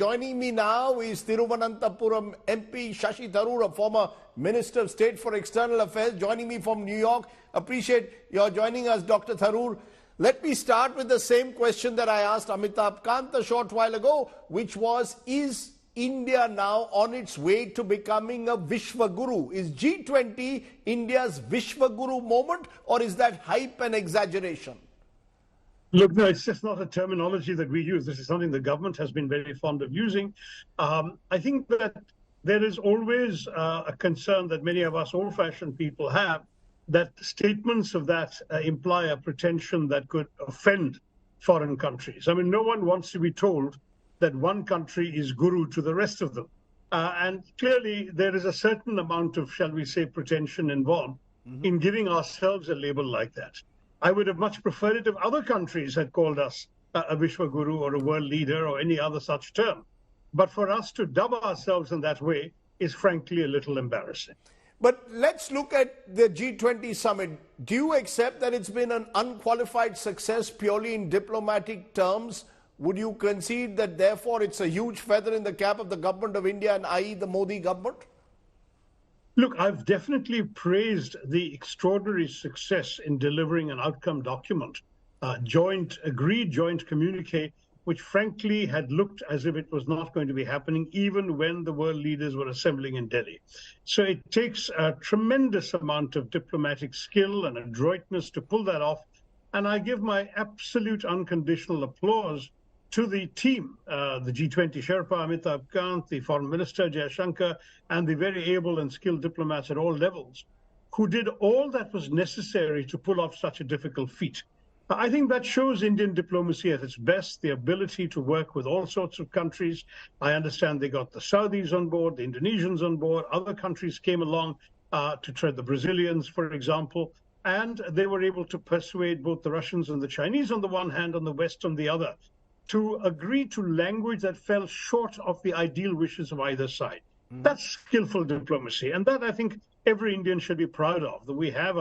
Joining me now is Thiruvananthapuram MP Shashi Tharoor, a former Minister of State for External Affairs, joining me from New York. Appreciate your joining us, Dr. Tharoor. Let me start with the same question that I asked Amitabh Kant a short while ago, which was, is India now on its way to becoming a Vishwaguru? Is G20 India's Vishwaguru moment, or is that hype and exaggeration? Look, no, it's just not a terminology that we use. This is something the government has been very fond of using. I think that there is always a concern that many of us old-fashioned people have, that statements of that imply a pretension that could offend foreign countries. I mean, no one wants to be told that one country is guru to the rest of them. And clearly, there is a certain amount of, shall we say, pretension involved in giving ourselves a label like that. I would have much preferred it if other countries had called us a Vishwaguru or a world leader or any other such term. But for us to dub ourselves in that way is frankly a little embarrassing. But let's look at the G20 Summit. Do you accept that it's been an unqualified success purely in diplomatic terms? Would you concede that therefore it's a huge feather in the cap of the government of India, and i.e. the Modi government? Look, I've definitely praised the extraordinary success in delivering an outcome document, agreed joint communique, which frankly had looked as if it was not going to be happening even when the world leaders were assembling in Delhi. So it takes a tremendous amount of diplomatic skill and adroitness to pull that off. And I give my absolute unconditional applause to the team, the G20 Sherpa Amitabh Kant, the Foreign Minister Jaishankar, and the very able and skilled diplomats at all levels, who did all that was necessary to pull off such a difficult feat. I think that shows Indian diplomacy at its best, the ability to work with all sorts of countries. I understand they got the Saudis on board, the Indonesians on board, other countries came along to try, the Brazilians, for example, and they were able to persuade both the Russians and the Chinese on the one hand, and the West on the other, to agree to language that fell short of the ideal wishes of either side. That's skillful diplomacy, and that I think every Indian should be proud of, that we have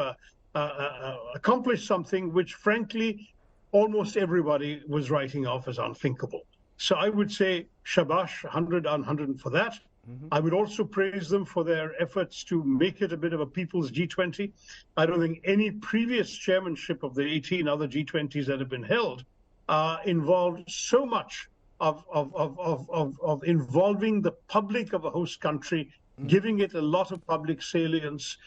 accomplished something which, frankly, almost everybody was writing off as unthinkable. So I would say, shabash, 100 on 100 for that. I would also praise them for their efforts to make it a bit of a people's G20. I don't think any previous chairmanship of the 18 other G20s that have been held involved so much of involving the public of a host country, giving it a lot of public salience.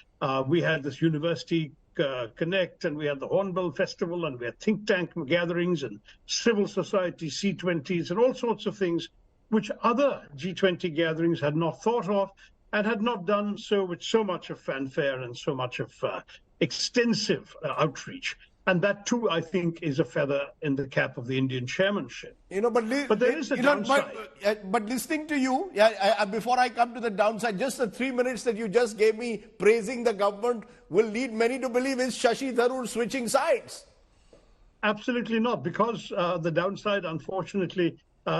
We had this University Connect, and we had the Hornbill Festival, and we had think tank gatherings and civil society C20s and all sorts of things which other G20 gatherings had not thought of and had not done so with so much of fanfare and so much of extensive outreach. And that, too, I think, is a feather in the cap of the Indian chairmanship. But there is a downside. But listening to you, before I come to the downside, just the 3 minutes that you just gave me praising the government will lead many to believe is Shashi Tharoor switching sides. Absolutely not, because the downside, unfortunately,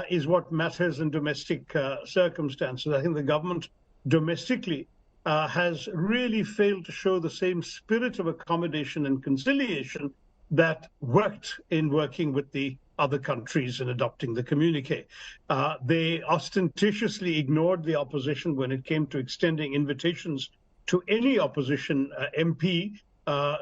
is what matters in domestic circumstances. I think the government domestically has really failed to show the same spirit of accommodation and conciliation that worked in working with the other countries in adopting the communique. They ostentatiously ignored the opposition when it came to extending invitations to any opposition MP,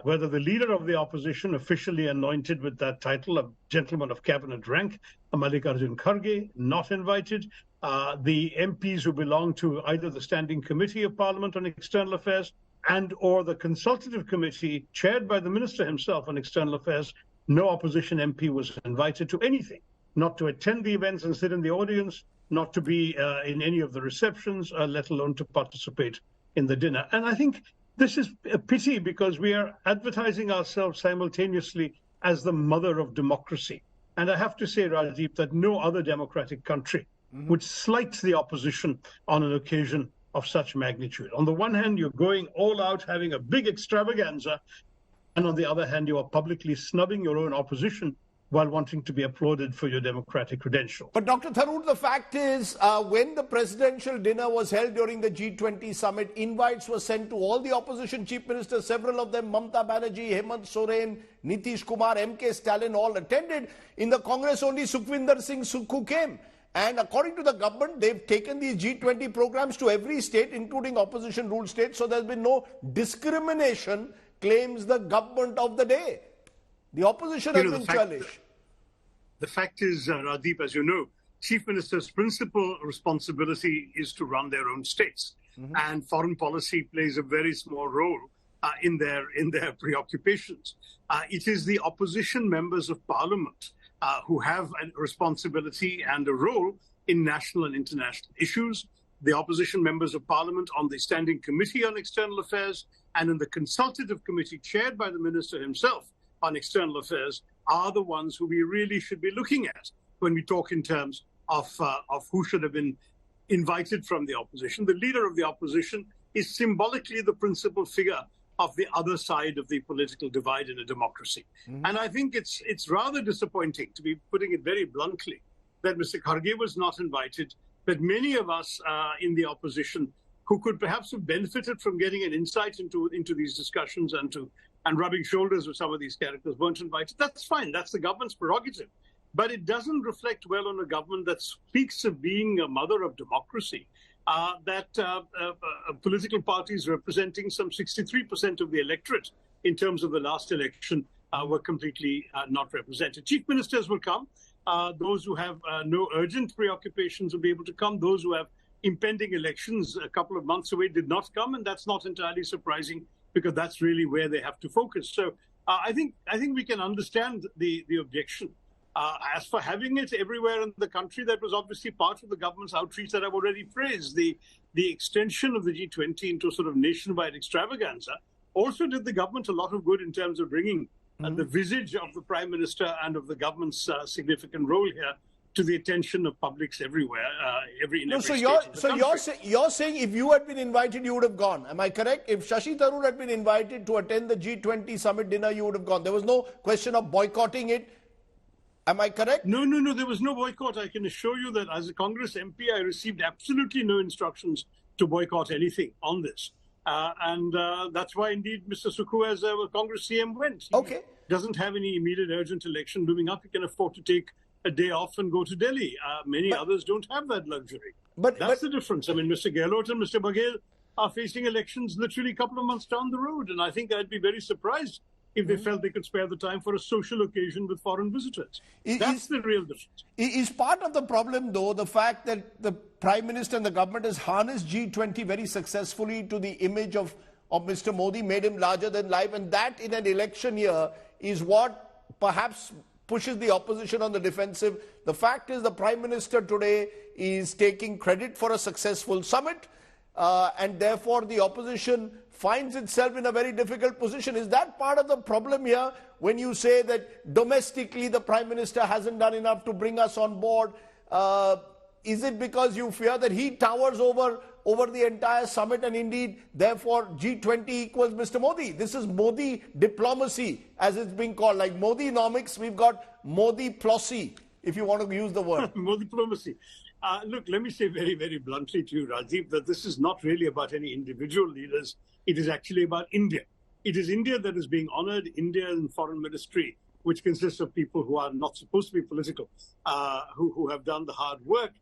whether the leader of the opposition, officially anointed with that title, a gentleman of cabinet rank, Mallikarjun Kharge, not invited. The MPs who belong to either the Standing Committee of Parliament on External Affairs and or the Consultative Committee chaired by the Minister himself on External Affairs, no opposition MP was invited to anything, not to attend the events and sit in the audience, not to be in any of the receptions, let alone to participate in the dinner. And I think this is a pity, because we are advertising ourselves simultaneously as the mother of democracy. And I have to say, Rajiv, that no other democratic country would slight the opposition on an occasion of such magnitude. On the one hand, you're going all out, having a big extravaganza, and on the other hand, you are publicly snubbing your own opposition while wanting to be applauded for your democratic credential. But Dr. Tharoor, the fact is, when the presidential dinner was held during the G20 summit, invites were sent to all the opposition chief ministers, several of them, Mamata Banerjee, Hemant Soren, Nitish Kumar, MK Stalin, all attended. In the Congress, only Sukhvinder Singh Sukhu came. And according to the government, they've taken these G20 programs to every state, including opposition ruled states. So there's been no discrimination, claims the government of the day. The opposition has been churlish. The fact is, Radeep, as you know, chief minister's principal responsibility is to run their own states. And foreign policy plays a very small role in their preoccupations. It is the opposition members of parliament who have a responsibility and a role in national and international issues. The opposition members of parliament on the Standing Committee on External Affairs and in the Consultative Committee chaired by the Minister himself on External Affairs are the ones who we really should be looking at when we talk in terms of who should have been invited from the opposition. The leader of the opposition is symbolically the principal figure of the other side of the political divide in a democracy. And I think it's rather disappointing, to be putting it very bluntly, that Mr. Kharge was not invited, but many of us in the opposition who could perhaps have benefited from getting an insight into these discussions and rubbing shoulders with some of these characters weren't invited. That's fine. That's the government's prerogative. But it doesn't reflect well on a government that speaks of being a mother of democracy, that political parties representing some 63% of the electorate in terms of the last election were completely not represented. Chief ministers will come. Those who have no urgent preoccupations will be able to come. Those who have impending elections a couple of months away did not come, and that's not entirely surprising because that's really where they have to focus. So I think we can understand the objection. As for having it everywhere in the country, that was obviously part of the government's outreach that I've already praised. The extension of the G20 into a sort of nationwide extravaganza also did the government a lot of good in terms of bringing the visage of the Prime Minister and of the government's significant role here to the attention of publics everywhere, So you're saying if you had been invited, you would have gone. Am I correct? If Shashi Tharoor had been invited to attend the G20 Summit dinner, you would have gone. There was no question of boycotting it. Am I correct? No. There was no boycott. I can assure you that as a Congress MP, I received absolutely no instructions to boycott anything on this. And that's why, indeed, Mr. Sukhu, as a Congress CM, went. He doesn't have any immediate urgent election looming up. He can afford to take a day off and go to Delhi. Many others don't have that luxury. That's the difference. I mean, Mr. Gehlot and Mr. Baghel are facing elections literally a couple of months down the road. And I think I'd be very surprised if they felt they could spare the time for a social occasion with foreign visitors. That's the real difference. Is part of the problem, though, the fact that the Prime Minister and the government has harnessed G20 very successfully to the image of Mr. Modi, made him larger than life, and that in an election year is what perhaps pushes the opposition on the defensive. The fact is the Prime Minister today is taking credit for a successful summit, and therefore the opposition finds itself in a very difficult position. Is that part of the problem here when you say that domestically the Prime Minister hasn't done enough to bring us on board? Is it because you fear that he towers over the entire summit and indeed therefore G20 equals Mr. Modi? This is Modi diplomacy as it's being called. Like Modiomics, we've got Modi plossy, if you want to use the word. Modi diplomacy. Look, let me say very, very bluntly to you, Rajiv, that this is not really about any individual leaders. It is actually about India. It is India that is being honored, India and foreign ministry, which consists of people who are not supposed to be political, who have done the hard work.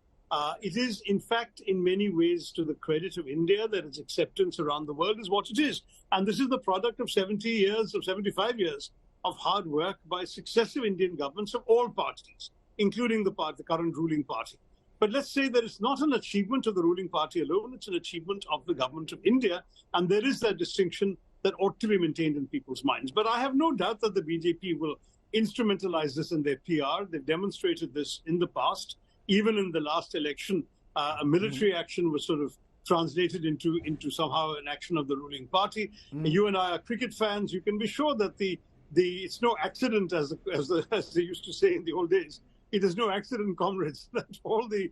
It is, in fact, in many ways to the credit of India that its acceptance around the world is what it is. And this is the product of 70 years, of 75 years of hard work by successive Indian governments of all parties, including the current ruling party. But let's say that it's not an achievement of the ruling party alone, it's an achievement of the government of India. And there is that distinction that ought to be maintained in people's minds. But I have no doubt that the BJP will instrumentalize this in their PR. They've demonstrated this in the past. Even in the last election, a military action was sort of translated into somehow an action of the ruling party. You and I are cricket fans. You can be sure that it's no accident, as they used to say in the old days. It is no accident, comrades, that all the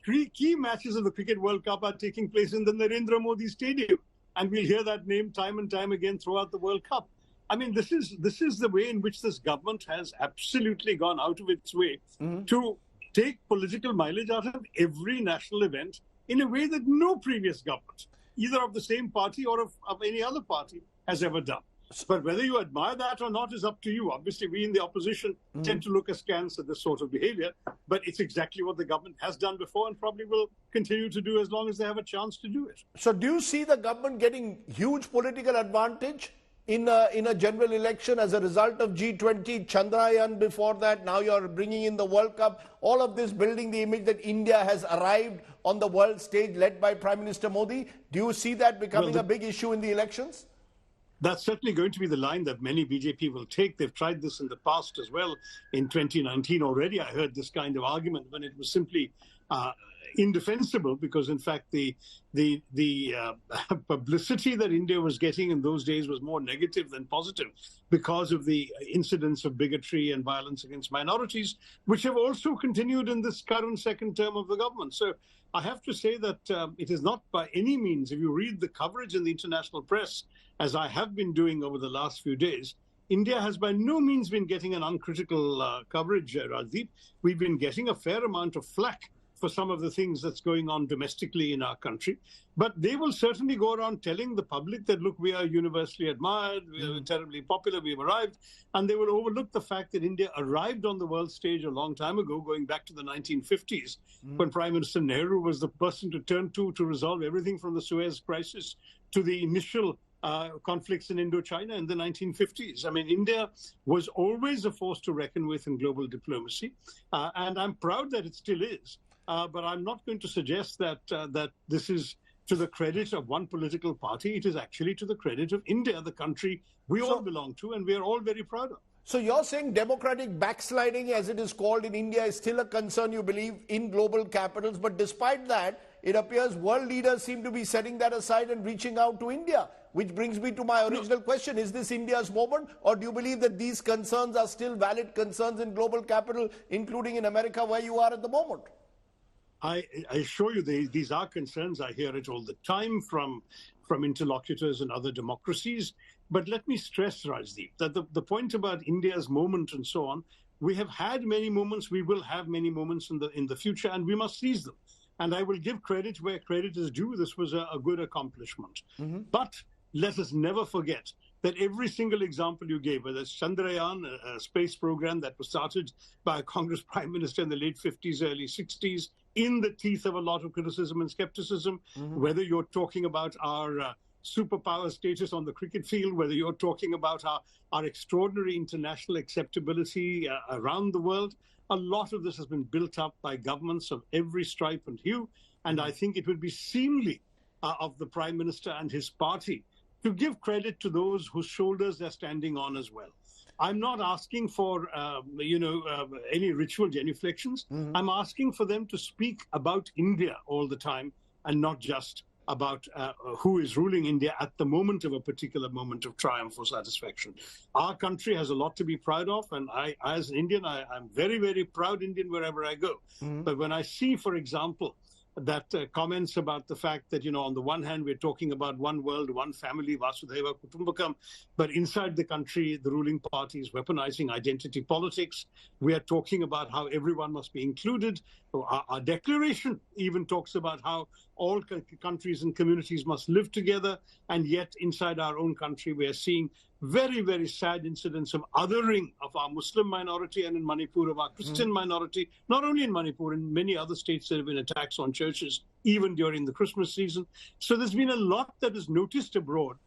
key matches of the Cricket World Cup are taking place in the Narendra Modi Stadium. And we'll hear that name time and time again throughout the World Cup. I mean, this is the way in which this government has absolutely gone out of its way to take political mileage out of every national event in a way that no previous government, either of the same party or of any other party, has ever done. But whether you admire that or not is up to you. Obviously, we in the opposition tend to look askance at this sort of behavior, but it's exactly what the government has done before and probably will continue to do as long as they have a chance to do it. So do you see the government getting huge political advantage in a general election as a result of G20, Chandrayaan before that, now you're bringing in the World Cup, all of this building the image that India has arrived on the world stage led by Prime Minister Modi? Do you see that becoming a big issue in the elections? That's certainly going to be the line that many BJP will take. They've tried this in the past as well. In 2019 already, I heard this kind of argument when it was simply indefensible, because in fact the publicity that India was getting in those days was more negative than positive because of the incidents of bigotry and violence against minorities, which have also continued in this current second term of the government. So I have to say that it is not by any means, if you read the coverage in the international press, as I have been doing over the last few days, India has by no means been getting an uncritical coverage, Rajdeep. We've been getting a fair amount of flack for some of the things that's going on domestically in our country. But they will certainly go around telling the public that, look, we are universally admired, we are terribly popular, we've arrived. And they will overlook the fact that India arrived on the world stage a long time ago, going back to the 1950s, when Prime Minister Nehru was the person to turn to resolve everything from the Suez crisis to the initial conflicts in Indochina in the 1950s. I mean, India was always a force to reckon with in global diplomacy, and I'm proud that it still is. But I'm not going to suggest that this is to the credit of one political party. It is actually to the credit of India, the country we all belong to, and we are all very proud of. So you're saying democratic backsliding, as it is called in India, is still a concern, you believe, in global capitals. But despite that, it appears world leaders seem to be setting that aside and reaching out to India. Which brings me to my original question. Is this India's moment? Or do you believe that these concerns are still valid concerns in global capital, including in America, where you are at the moment? I assure you these are concerns. I hear it all the time from interlocutors in other democracies. But let me stress, Rajdeep, that the point about India's moment and so on, we have had many moments, we will have many moments in the future, and we must seize them. And I will give credit where credit is due. This was a good accomplishment. But let us never forget that every single example you gave, whether it's Chandrayaan, a space program that was started by a Congress Prime Minister in the late 50s, early 60s, in the teeth of a lot of criticism and skepticism, whether you're talking about our superpower status on the cricket field, whether you're talking about our extraordinary international acceptability around the world, a lot of this has been built up by governments of every stripe and hue. And I think it would be seemly of the Prime Minister and his party to give credit to those whose shoulders they're standing on as well. I'm not asking for, any ritual genuflections. I'm asking for them to speak about India all the time and not just about who is ruling India at the moment of a particular moment of triumph or satisfaction. Our country has a lot to be proud of, and I, as an Indian, I'm very, very proud Indian wherever I go. But when I see, for example, that comments about the fact that, on the one hand, we're talking about one world, one family, Vasudhaiva Kutumbakam, but inside the country, the ruling party is weaponizing identity politics. We are talking about how everyone must be included. Our declaration even talks about how all countries and communities must live together. And yet inside our own country, we are seeing very, very sad incidents of othering of our Muslim minority and in Manipur of our Christian minority, not only in Manipur, in many other states there have been attacks on churches, even during the Christmas season. So there's been a lot that is noticed abroad.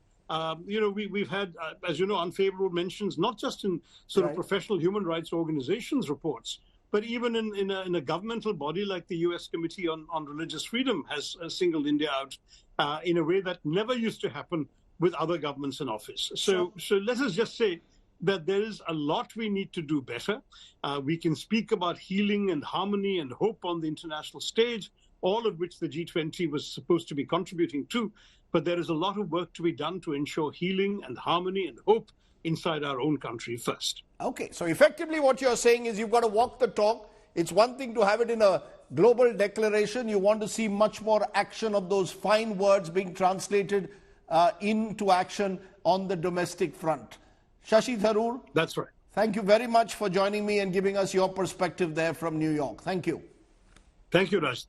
We've had, as you know, unfavorable mentions, not just in sort of professional human rights organizations reports, but even in a governmental body like the U.S. Committee on Religious Freedom has singled India out in a way that never used to happen with other governments in office. So let us just say that there is a lot we need to do better. We can speak about healing and harmony and hope on the international stage, all of which the G20 was supposed to be contributing to. But there is a lot of work to be done to ensure healing and harmony and hope inside our own country first. Okay, so effectively what you're saying is you've got to walk the talk. It's one thing to have it in a global declaration. You want to see much more action of those fine words being translated into action on the domestic front. Shashi Tharoor. That's right. Thank you very much for joining me and giving us your perspective there from New York. Thank you. Thank you, Raj.